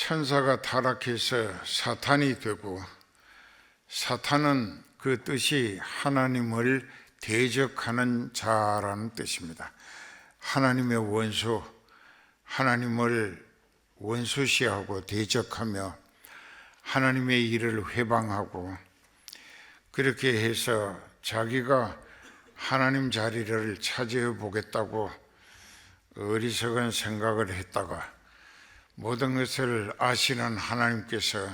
천사가 타락해서 사탄이 되고, 사탄은 그 뜻이 하나님을 대적하는 자라는 뜻입니다. 하나님의 원수, 하나님을 원수시하고 대적하며 하나님의 일을 회방하고, 그렇게 해서 자기가 하나님 자리를 차지해 보겠다고 어리석은 생각을 했다가, 모든 것을 아시는 하나님께서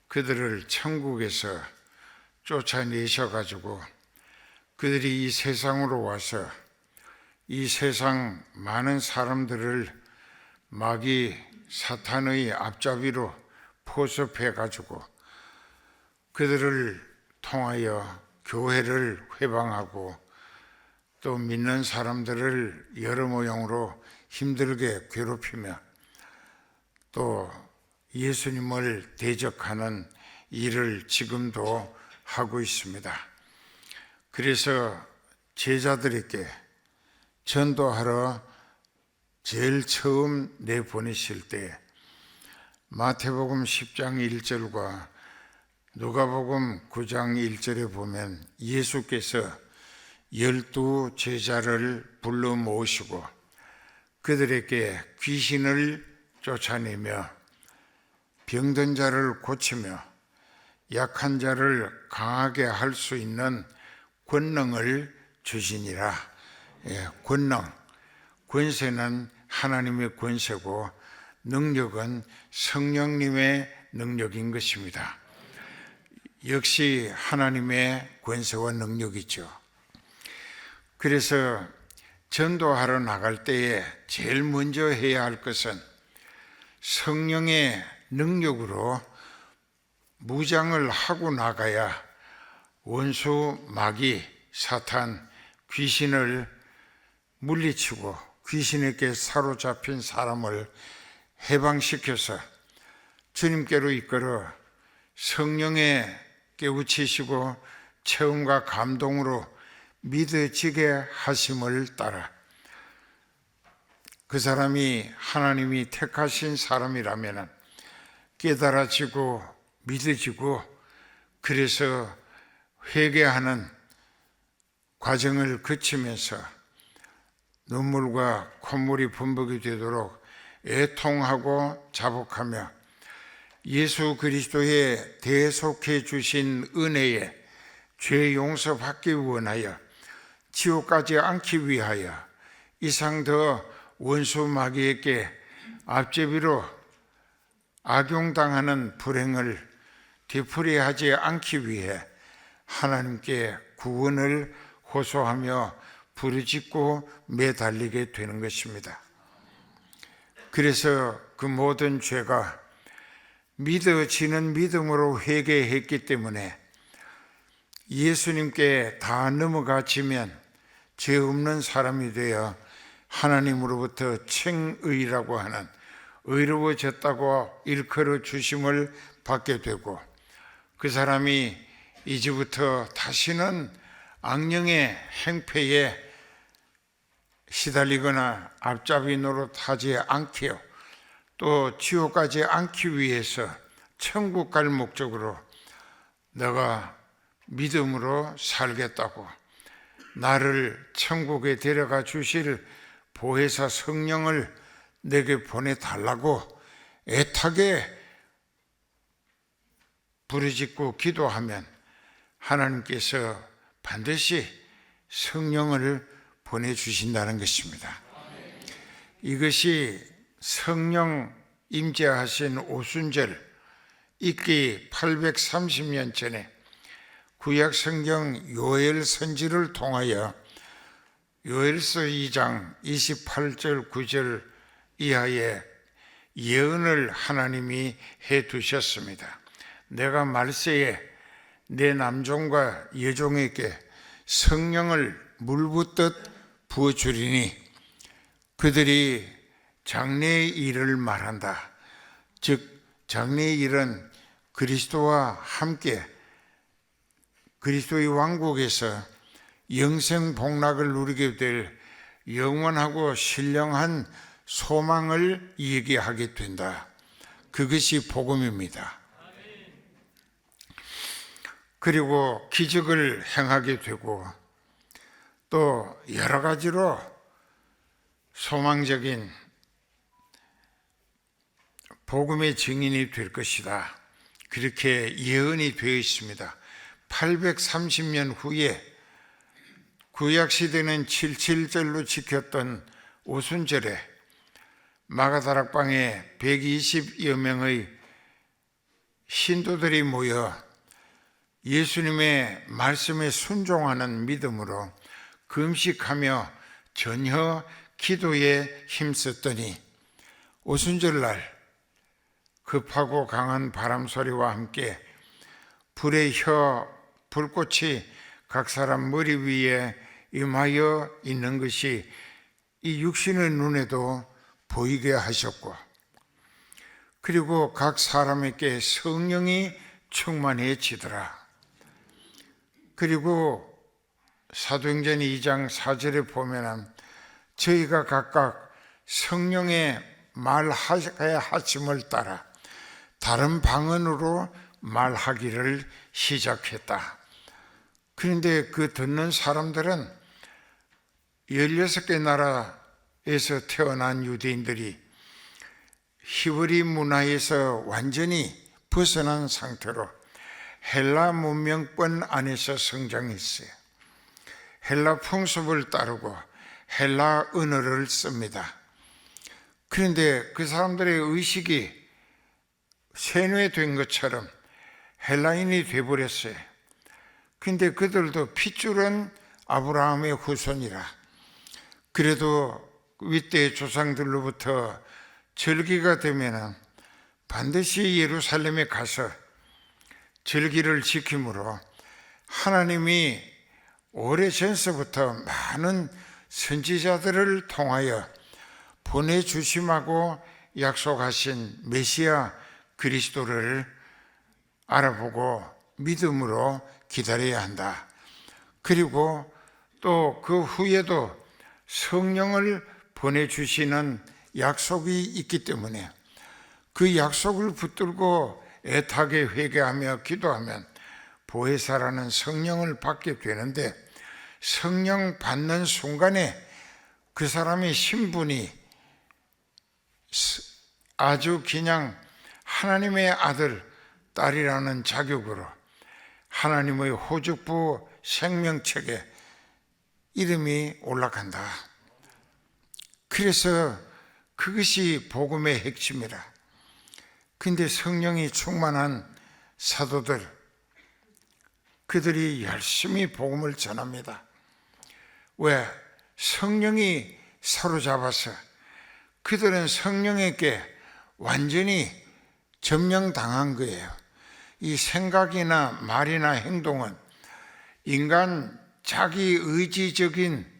그들을 천국에서 쫓아내셔가지고 그들이 이 세상으로 와서 이 세상 많은 사람들을 마귀 사탄의 앞잡이로 포섭해가지고 그들을 통하여 교회를 회방하고 또 믿는 사람들을 여러 모양으로 힘들게 괴롭히며 또 예수님을 대적하는 일을 지금도 하고 있습니다. 그래서 제자들에게 전도하러 제일 처음 내보내실 때 마태복음 10장 1절과 누가복음 9장 1절에 보면 예수께서 12 제자를 불러 모으시고 그들에게 귀신을 쫓아내며 병든 자를 고치며 약한 자를 강하게 할 수 있는 권능을 주시니라. 권능, 권세는 하나님의 권세고 능력은 성령님의 능력인 것입니다. 역시 하나님의 권세와 능력이죠. 그래서 전도하러 나갈 때에 제일 먼저 해야 할 것은 성령의 능력으로 무장을 하고 나가야 원수 마귀 사탄 귀신을 물리치고 귀신에게 사로잡힌 사람을 해방시켜서 주님께로 이끌어 성령의 깨우치시고 체험과 감동으로 믿어지게 하심을 따라 그 사람이 하나님이 택하신 사람이라면 깨달아지고 믿어지고 그래서 회개하는 과정을 거치면서 눈물과 콧물이 범벅이 되도록 애통하고 자복하며 예수 그리스도의 대속해 주신 은혜에 죄 용서받기 원하여 지옥 가지 않기 위하여 이상 더 원수 마귀에게 앞제비로 악용당하는 불행을 되풀이하지 않기 위해 하나님께 구원을 호소하며 부르짖고 매달리게 되는 것입니다. 그래서 그 모든 죄가 믿어지는 믿음으로 회개했기 때문에 예수님께 다 넘어가지면 죄 없는 사람이 되어 하나님으로부터稱의라고 하는 의로워졌다고 일컬어 주심을 받게 되고 그 사람이 이제부터 다시는 악령의 행패에 시달리거나 앞잡이 노릇하지 않게요, 또 지옥 가지 않기 위해서 천국 갈 목적으로 내가 믿음으로 살겠다고 나를 천국에 데려가 주실 보혜사 성령을 내게 보내달라고 애타게 부르짖고 기도하면 하나님께서 반드시 성령을 보내주신다는 것입니다. 이것이 성령 임재하신 오순절 있기 830년 전에 구약 성경 요엘 선지를 통하여 요엘서 2장 28절 9절 이하의 예언을 하나님이 해 두셨습니다. 내가 말세에 내 남종과 여종에게 성령을 물붓듯 부어주리니 그들이 장래의 일을 말한다. 즉 장래의 일은 그리스도와 함께 그리스도의 왕국에서 영생 복락을 누리게 될 영원하고 신령한 소망을 얘기하게 된다. 그것이 복음입니다. 그리고 기적을 행하게 되고 또 여러 가지로 소망적인 복음의 증인이 될 것이다. 그렇게 예언이 되어 있습니다. 830년 후에 구약시대는 77절로 지켰던 오순절에 마가다락방에 120여 명의 신도들이 모여 예수님의 말씀에 순종하는 믿음으로 금식하며 전혀 기도에 힘썼더니 오순절날 급하고 강한 바람 소리와 함께 불의 불꽃이 각 사람 머리 위에 임하여 있는 것이 이 육신의 눈에도 보이게 하셨고, 그리고 각 사람에게 성령이 충만해지더라. 그리고 사도행전 2장 4절에 보면은 저희가 각각 성령의 말하심을 따라 다른 방언으로 말하기를 시작했다. 그런데 그 듣는 사람들은 16개 나라에서 태어난 유대인들이 히브리 문화에서 완전히 벗어난 상태로 헬라 문명권 안에서 성장했어요. 헬라 풍습을 따르고 헬라 언어를 씁니다. 그런데 그 사람들의 의식이 세뇌된 것처럼 헬라인이 되어버렸어요. 그런데 그들도 핏줄은 아브라함의 후손이라. 그래도 윗대 조상들로부터 절기가 되면 반드시 예루살렘에 가서 절기를 지킴으로 하나님이 오래전서부터 많은 선지자들을 통하여 보내주심하고 약속하신 메시아 그리스도를 알아보고 믿음으로 기다려야 한다. 그리고 또 그 후에도 성령을 보내주시는 약속이 있기 때문에 그 약속을 붙들고 애타게 회개하며 기도하면 보혜사라는 성령을 받게 되는데, 성령 받는 순간에 그 사람의 신분이 아주 그냥 하나님의 아들, 딸이라는 자격으로 하나님의 호적부 생명책에 이름이 올라간다. 그래서 그것이 복음의 핵심이라. 근데 성령이 충만한 사도들, 그들이 열심히 복음을 전합니다. 왜? 성령이 사로잡아서 그들은 성령에게 완전히 점령당한 거예요. 이 생각이나 말이나 행동은 인간 자기 의지적인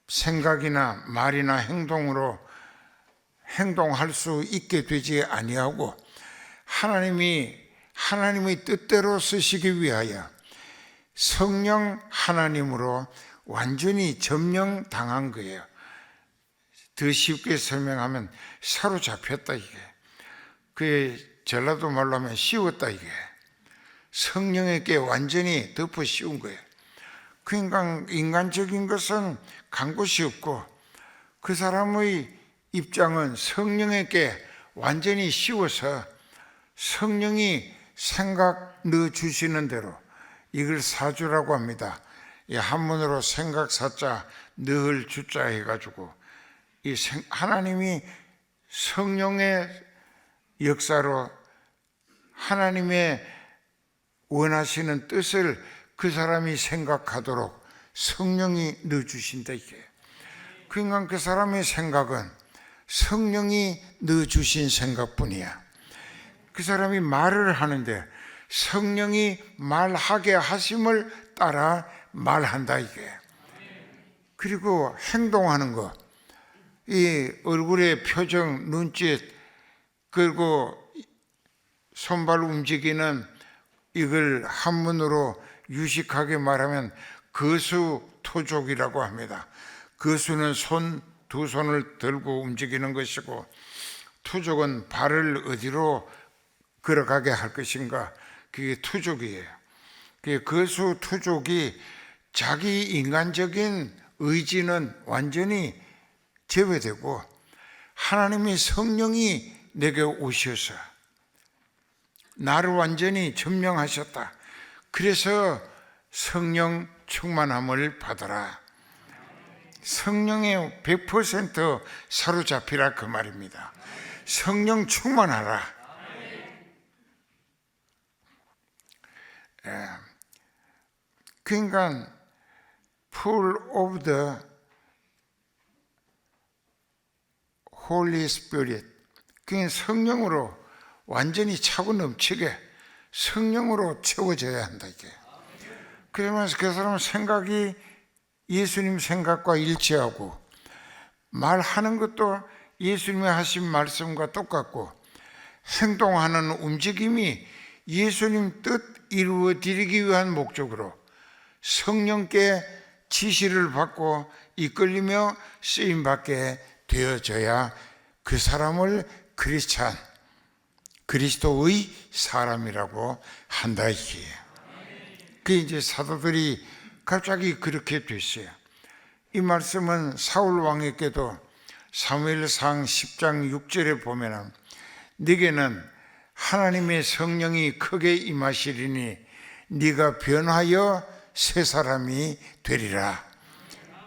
생각이나 말이나 행동으로 행동할 수 있게 되지 아니하고 하나님의 뜻대로 쓰시기 위하여 성령 하나님으로 완전히 점령당한 거예요. 더 쉽게 설명하면 사로잡혔다, 이게. 그게 전라도 말로 하면 씌웠다, 이게. 성령에게 완전히 덮어 씌운 거예요. 그러니까 인간적인 것은 간 곳이 없고 그 사람의 입장은 성령에게 완전히 씌워서 성령이 생각 넣어주시는 대로, 이걸 사주라고 합니다. 이 한문으로 생각 사자 넣을 주자 해가지고 하나님이 성령의 역사로 하나님의 원하시는 뜻을 그 사람이 생각하도록 성령이 넣어주신다, 이게. 그러니까 그 사람의 생각은 성령이 넣어주신 생각뿐이야. 그 사람이 말을 하는데 성령이 말하게 하심을 따라 말한다, 이게. 그리고 행동하는 거, 이 얼굴의 표정, 눈짓, 그리고 손발 움직이는, 이걸 한문으로 유식하게 말하면 거수토족이라고 합니다. 거수는 두 손을 들고 움직이는 것이고, 투족은 발을 어디로 걸어가게 할 것인가, 그게 투족이에요. 그 거수 투족이 자기 인간적인 의지는 완전히 제외되고 하나님의 성령이 내게 오셔서 나를 완전히 점령하셨다. 그래서 성령 충만함을 받아라. 성령에 100% 사로잡히라 그 말입니다. 성령 충만하라. 그러니까 full of the Holy Spirit, 그러니까 성령으로 완전히 차고 넘치게 성령으로 채워져야 한다 이게. 그러면서 그 사람은 생각이 예수님 생각과 일치하고 말하는 것도 예수님이 하신 말씀과 똑같고 행동하는 움직임이 예수님 뜻 이루어드리기 위한 목적으로 성령께 지시를 받고 이끌리며 쓰임받게 되어져야 그 사람을 크리스찬, 그리스도의 사람이라고 한다 이게요. 그 이제 사도들이 갑자기 그렇게 됐어요. 이 말씀은 사울 왕에게도 사무엘상 10장 6절에 보면은 네게는 하나님의 성령이 크게 임하시리니 네가 변하여 새 사람이 되리라.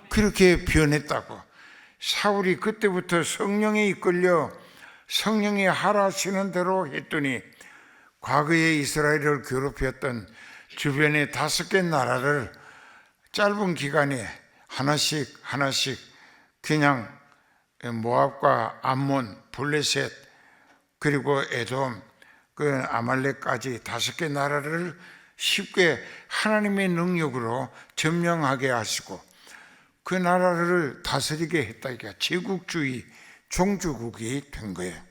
그렇게 변했다고. 사울이 그때부터 성령에 이끌려 성령이 하라시는 대로 했더니 과거에 이스라엘을 괴롭혔던 주변의 5개 나라를 짧은 기간에 하나씩 그냥 모압과 암몬, 블레셋 그리고 에돔, 그 아말렉까지 5개 나라를 쉽게 하나님의 능력으로 점령하게 하시고 그 나라를 다스리게 했다. 이게 제국주의 종주국이 된 거예요.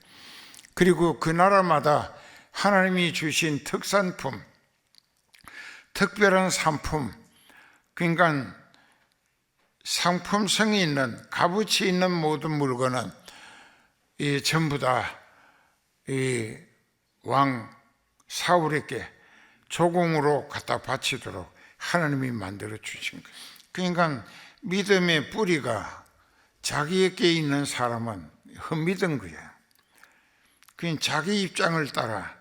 그리고 그 나라마다 하나님이 주신 특산품, 특별한 상품, 그러니까 상품성이 있는, 값어치 있는 모든 물건은 전부 다 왕 사울에게 조공으로 갖다 바치도록 하나님이 만들어 주신 거예요. 그러니까 믿음의 뿌리가 자기에게 있는 사람은 헛믿은 거야. 그냥 자기 입장을 따라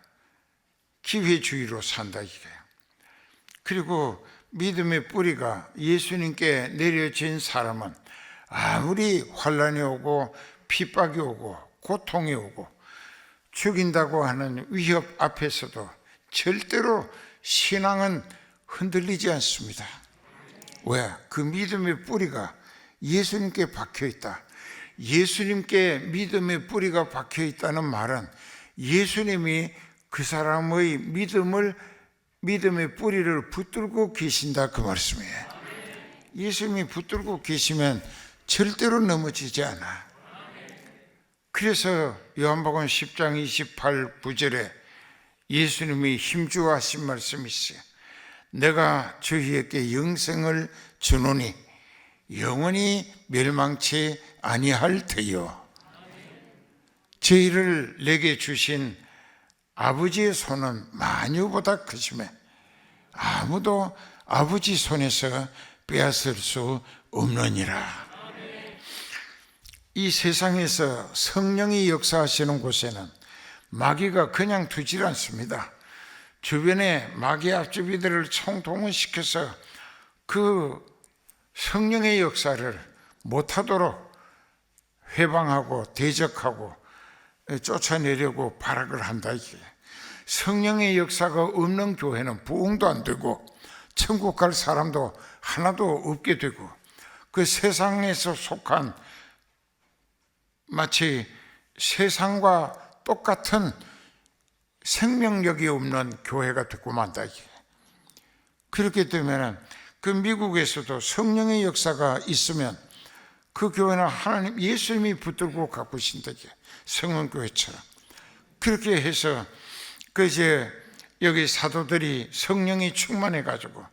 기회주의로 산다 이게. 그리고 믿음의 뿌리가 예수님께 내려진 사람은 아무리 환난이 오고 핍박이 오고 고통이 오고 죽인다고 하는 위협 앞에서도 절대로 신앙은 흔들리지 않습니다. 왜? 그 믿음의 뿌리가 예수님께 박혀 있다. 예수님께 믿음의 뿌리가 박혀 있다는 말은 예수님이 그 사람의 믿음의 뿌리를 붙들고 계신다 그 말씀이에요. 예수님이 붙들고 계시면 절대로 넘어지지 않아. 그래서 요한복음 10장 28, 9절에 예수님이 힘주하신 말씀이 있어요. 내가 저희에게 영생을 주노니 영원히 멸망치 아니할 터이요. 저희를 내게 주신 아버지의 손은 만유보다 크시매 아무도 아버지 손에서 빼앗을 수 없느니라. 이 세상에서 성령이 역사하시는 곳에는 마귀가 그냥 두질 않습니다. 주변에 마귀 앞주비들을 총동원시켜서 그 성령의 역사를 못하도록 회방하고 대적하고 쫓아내려고 발악을 한다 이게. 성령의 역사가 없는 교회는 부흥도 안 되고 천국 갈 사람도 하나도 없게 되고 그 세상에서 속한 마치 세상과 똑같은 생명력이 없는 교회가 되고 만다 이게. 그렇게 되면 그 미국에서도 성령의 역사가 있으면 그 교회는 하나님 예수님이 붙들고 가꾸신다 이게. 성원교회처럼 그렇게 해서 그 이제 여기 사도들이 성령이 충만해 가지고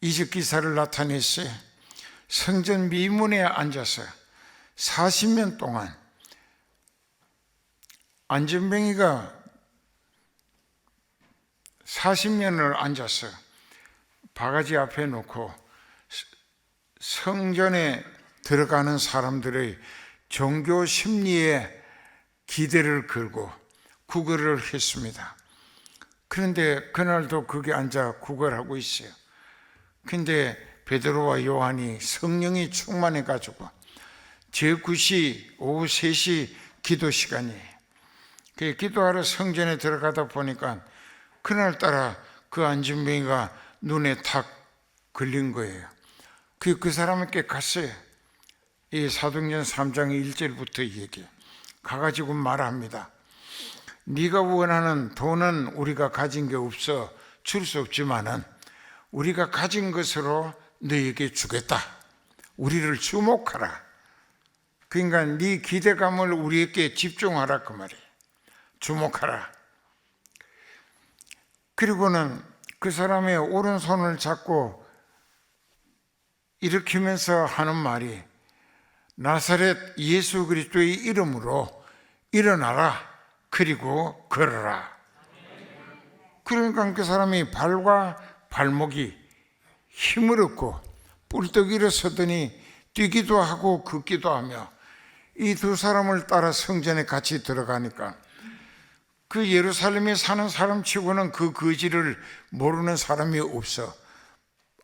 이적 기사를 나타냈어요. 성전 미문에 앉아서 40년 동안 안전뱅이가 40년을 앉아서 바가지 앞에 놓고 성전에 들어가는 사람들의 종교 심리에 기대를 걸고 구걸을 했습니다. 그런데 그날도 거기 앉아 구걸하고 있어요. 근데 베드로와 요한이 성령이 충만해 가지고 제9시 오후 3시 기도 시간이에요. 그 기도하러 성전에 들어가다 보니까 그날따라 그 안전뱅이가 눈에 탁 걸린 거예요. 그 사람에게 갔어요. 이 사도행전 3장 1절부터 얘기해요. 가가지고 말합니다. 네가 원하는 돈은 우리가 가진 게 없어 줄 수 없지만은 우리가 가진 것으로 너에게 주겠다. 우리를 주목하라. 그러니까 네 기대감을 우리에게 집중하라 그 말이에요. 주목하라. 그리고는 그 사람의 오른손을 잡고 일으키면서 하는 말이 나사렛 예수 그리스도의 이름으로 일어나라. 그리고 걸어라. 그러니까 그 사람이 발과 발목이 힘을 얻고 뿔떡 일어서더니 뛰기도 하고 걷기도 하며 이 두 사람을 따라 성전에 같이 들어가니까 그 예루살렘에 사는 사람치고는 그 거지를 모르는 사람이 없어.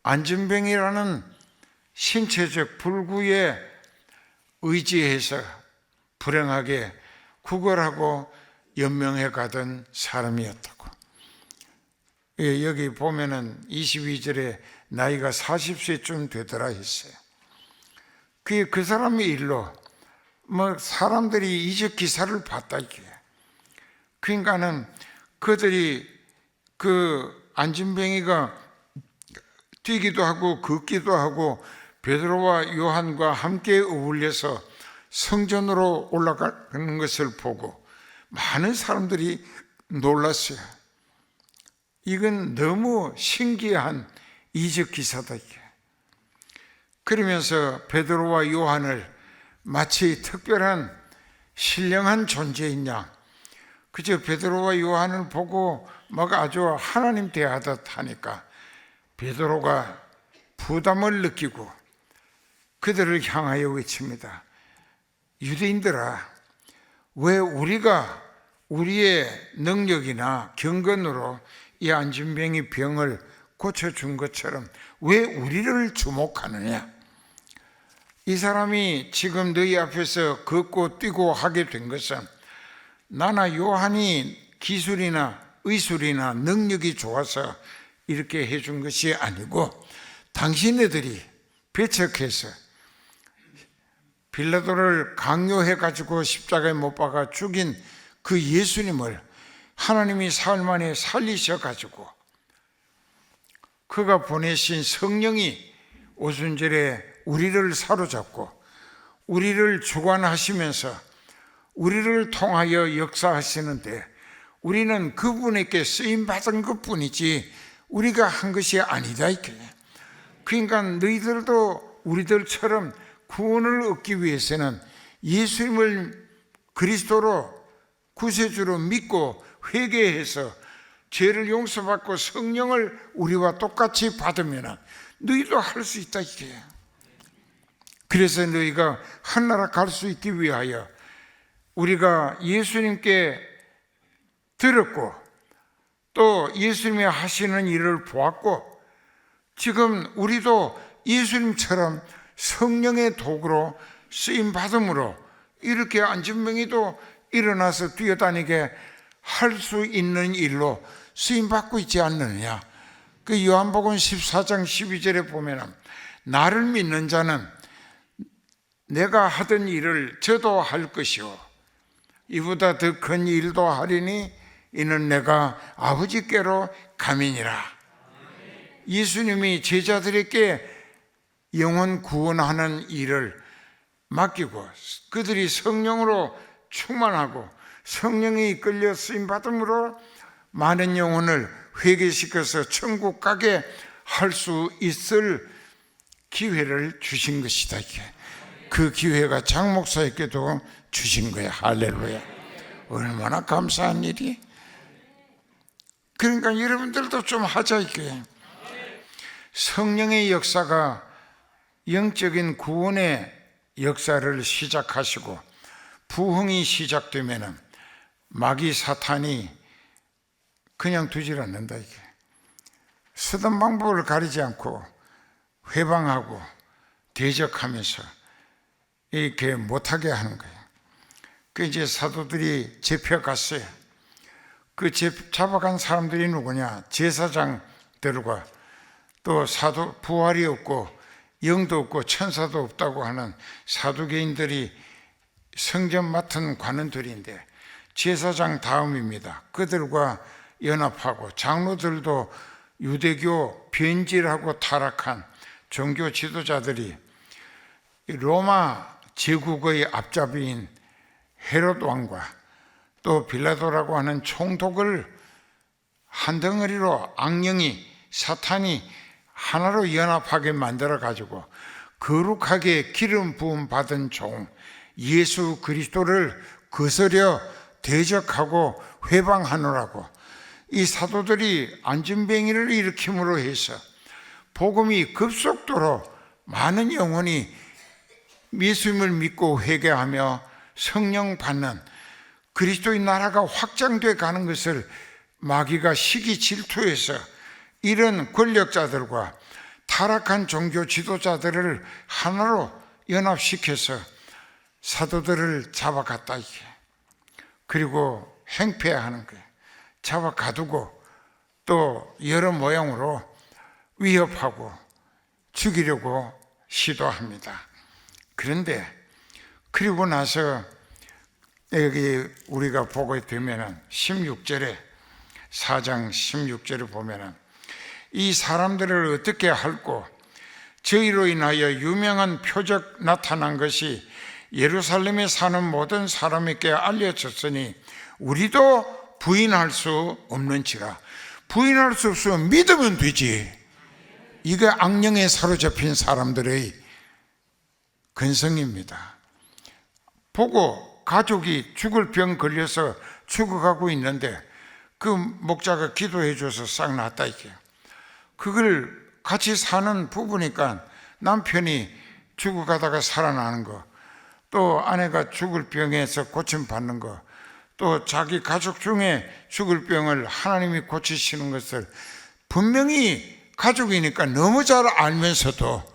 안전뱅이라는 신체적 불구에 의지해서 불행하게 구걸하고 연명해 가던 사람이었다고. 여기 보면은 22절에 나이가 40세쯤 되더라 했어요. 그 사람의 일로 사람들이 이적 기사를 봤다 이게. 그러니까는 그들이 그 안전뱅이가 뛰기도 하고 걷기도 하고 베드로와 요한과 함께 어울려서 성전으로 올라가는 것을 보고 많은 사람들이 놀랐어요. 이건 너무 신기한 이적 기사다 이게. 그러면서 베드로와 요한을 마치 특별한 신령한 존재인 양 그저 베드로와 요한을 보고 막 아주 하나님 대하듯 하니까 베드로가 부담을 느끼고 그들을 향하여 외칩니다. 유대인들아, 왜 우리가 우리의 능력이나 경건으로 이 안전뱅이 병을 고쳐준 것처럼 왜 우리를 주목하느냐? 이 사람이 지금 너희 앞에서 걷고 뛰고 하게 된 것은 나나 요한이 기술이나 의술이나 능력이 좋아서 이렇게 해준 것이 아니고 당신네들이 배척해서 빌라도를 강요해 가지고 십자가에 못 박아 죽인 그 예수님을 하나님이 사흘 만에 살리셔 가지고 그가 보내신 성령이 오순절에 우리를 사로잡고 우리를 주관하시면서 우리를 통하여 역사하시는데 우리는 그분에게 쓰임받은 것뿐이지 우리가 한 것이 아니다 이게. 그러니까 너희들도 우리들처럼 구원을 얻기 위해서는 예수님을 그리스도로 구세주로 믿고 회개해서 죄를 용서받고 성령을 우리와 똑같이 받으면 너희도 할 수 있다 이게. 그래서 너희가 한나라 갈 수 있기 위하여 우리가 예수님께 들었고 또 예수님이 하시는 일을 보았고 지금 우리도 예수님처럼 성령의 도구로 쓰임받음으로 이렇게 안전뱅이도 일어나서 뛰어다니게 할 수 있는 일로 쓰임받고 있지 않느냐. 그 요한복음 14장 12절에 보면 나를 믿는 자는 내가 하던 일을 저도 할 것이요 이보다 더 큰 일도 하리니 이는 내가 아버지께로 감이니라. 예수님이 제자들에게 영혼 구원하는 일을 맡기고 그들이 성령으로 충만하고 성령에 이끌려 쓰임받음으로 많은 영혼을 회개시켜서 천국 가게 할 수 있을 기회를 주신 것이다. 그 기회가 장 목사에게도 주신 거야. 할렐루야. 얼마나 감사한 일이. 그러니까 여러분들도 좀 하자 이게. 성령의 역사가 영적인 구원의 역사를 시작하시고 부흥이 시작되면은 마귀 사탄이 그냥 두질 않는다 이게. 쓰던 방법을 가리지 않고 회방하고 대적하면서 이렇게 못하게 하는 거예요. 그 이제 사도들이 잡혀갔어요. 그 잡아간 사람들이 누구냐? 제사장들과 또 사도, 부활이 없고 영도 없고 천사도 없다고 하는 사두개인들이 성전 맡은 관원들인데 제사장 다음입니다. 그들과 연합하고 장로들도 유대교 변질하고 타락한 종교 지도자들이 로마 제국의 앞잡이인 헤롯 왕과 또 빌라도라고 하는 총독을 한 덩어리로 악령이 사탄이 하나로 연합하게 만들어 가지고 거룩하게 기름 부음 받은 종 예수 그리스도를 거스려 대적하고 회방하느라고 이 사도들이 안전뱅이를 일으킴으로 해서 복음이 급속도로 많은 영혼이 예수님을 믿고 회개하며 성령 받는 그리스도의 나라가 확장돼 가는 것을 마귀가 시기 질투해서 이런 권력자들과 타락한 종교 지도자들을 하나로 연합시켜서 사도들을 잡아갔다 이게. 그리고 행패하는 거예요. 잡아 가두고 또 여러 모양으로 위협하고 죽이려고 시도합니다. 그런데 그리고 나서 여기 우리가 보게 되면은 16절에 4장 16절을 보면은 이 사람들을 어떻게 할꼬 저희로 인하여 유명한 표적 나타난 것이 예루살렘에 사는 모든 사람에게 알려졌으니 우리도 부인할 수 없는지라. 부인할 수 없으면 믿으면 되지. 이게 악령에 사로잡힌 사람들의 근성입니다. 보고 가족이 죽을 병 걸려서 죽어가고 있는데 그 목자가 기도해 줘서 싹 낫다 이게. 그걸 같이 사는 부부니까 남편이 죽어가다가 살아나는 거, 또 아내가 죽을 병에서 고침받는 거, 또 자기 가족 중에 죽을 병을 하나님이 고치시는 것을 분명히 가족이니까 너무 잘 알면서도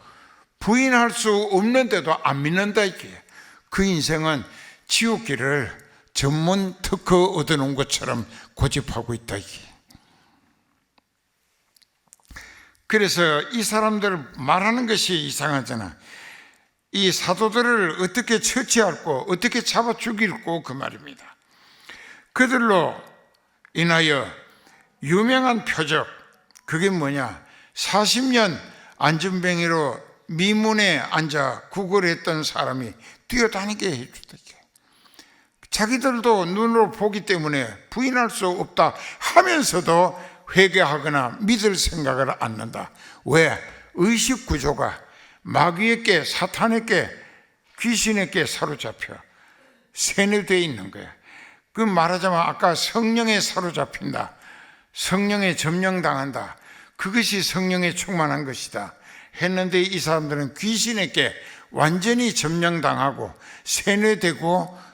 부인할 수 없는데도 안 믿는다 이게. 그 인생은 지옥길을 전문 특허 얻어놓은 것처럼 고집하고 있다 이게. 그래서 이 사람들 말하는 것이 이상하잖아. 이 사도들을 어떻게 처치할고 어떻게 잡아 죽일고 그 말입니다. 그들로 인하여 유명한 표적, 그게 뭐냐? 40년 안전뱅이로 미문에 앉아 구걸했던 사람이 뛰어다니게 해주다. 자기들도 눈으로 보기 때문에 부인할 수 없다 하면서도 회개하거나 믿을 생각을 않는다. 왜? 의식 구조가 마귀에게, 사탄에게, 귀신에게 사로잡혀 세뇌되어 있는 거야. 그 말하자면 아까 성령에 사로잡힌다, 성령에 점령당한다, 그것이 성령에 충만한 것이다 했는데 이 사람들은 귀신에게 완전히 점령당하고 세뇌되고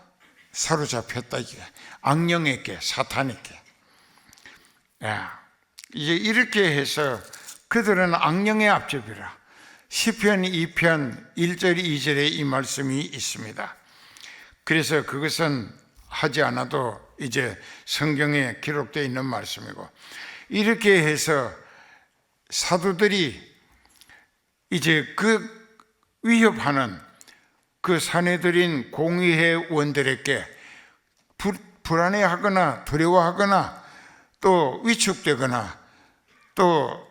사로잡혔다 이게. 악령에게, 사탄에게. 이제 이렇게 해서 그들은 악령의 앞잡이라. 시편 2편 1절 2절에 이 말씀이 있습니다. 그래서 그것은 하지 않아도 이제 성경에 기록되어 있는 말씀이고, 이렇게 해서 사도들이 이제 그 위협하는 그 사내들인 공의회 원들에게 불안해하거나 두려워하거나 또 위축되거나 또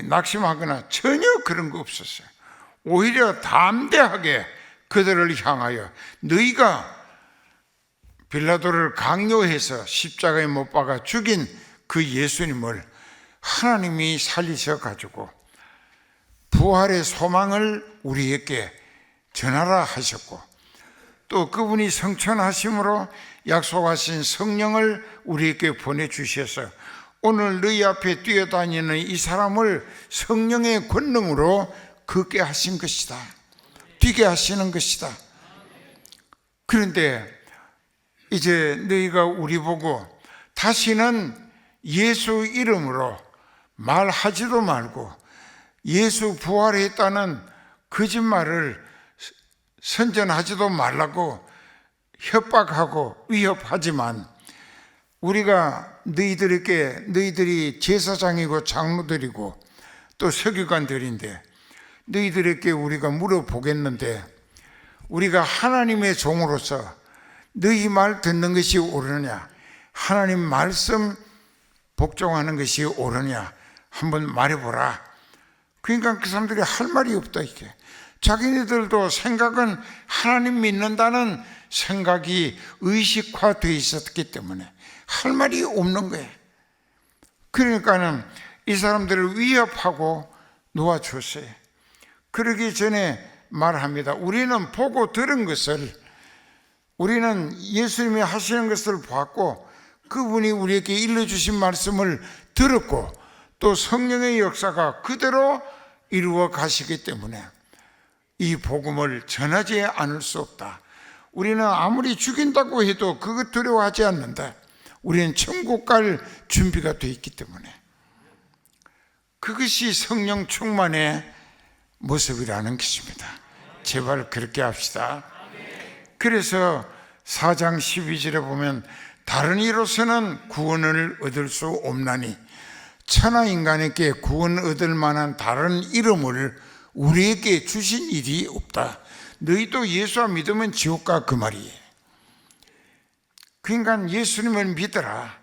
낙심하거나 전혀 그런 거 없었어요. 오히려 담대하게 그들을 향하여 너희가 빌라도를 강요해서 십자가에 못 박아 죽인 그 예수님을 하나님이 살리셔 가지고 부활의 소망을 우리에게 전하라 하셨고, 또 그분이 성천하심으로 약속하신 성령을 우리에게 보내주셔서 오늘 너희 앞에 뛰어다니는 이 사람을 성령의 권능으로 걷게 하신 것이다. 뛰게 하시는 것이다. 그런데 이제 너희가 우리 보고 다시는 예수 이름으로 말하지도 말고 예수 부활했다는 거짓말을 선전하지도 말라고 협박하고 위협하지만, 우리가 너희들이 제사장이고 장로들이고 또 서기관들인데 너희들에게 우리가 물어보겠는데, 우리가 하나님의 종으로서 너희 말 듣는 것이 옳으냐, 하나님 말씀 복종하는 것이 옳으냐 한번 말해보라. 그러니까 그 사람들이 할 말이 없다. 이게 자기네들도 생각은 하나님 믿는다는 생각이 의식화되어 있었기 때문에 할 말이 없는 거예요. 그러니까는 이 사람들을 위협하고 놓아줬어요. 그러기 전에 말합니다. 우리는 보고 들은 것을, 우리는 예수님이 하시는 것을 봤고 그분이 우리에게 일러주신 말씀을 들었고 또 성령의 역사가 그대로 이루어 가시기 때문에 이 복음을 전하지 않을 수 없다. 우리는 아무리 죽인다고 해도 그것 두려워하지 않는다. 우리는 천국 갈 준비가 되어 있기 때문에. 그것이 성령 충만의 모습이라는 것입니다. 제발 그렇게 합시다. 그래서 4장 12절에 보면 다른 이로서는 구원을 얻을 수 없나니 천하 인간에게 구원 얻을 만한 다른 이름을 우리에게 주신 일이 없다. 너희도 예수와 믿으면 지옥 가, 그 말이에요. 그러니까 예수님을 믿어라.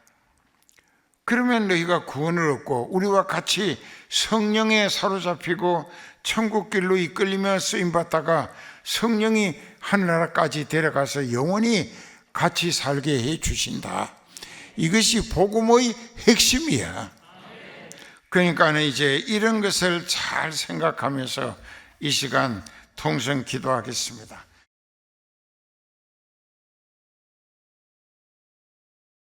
그러면 너희가 구원을 얻고 우리와 같이 성령에 사로잡히고 천국길로 이끌리며 쓰임받다가 성령이 하늘나라까지 데려가서 영원히 같이 살게 해 주신다. 이것이 복음의 핵심이야. 그러니까 이제 이런 것을 잘 생각하면서 이 시간 통성 기도하겠습니다.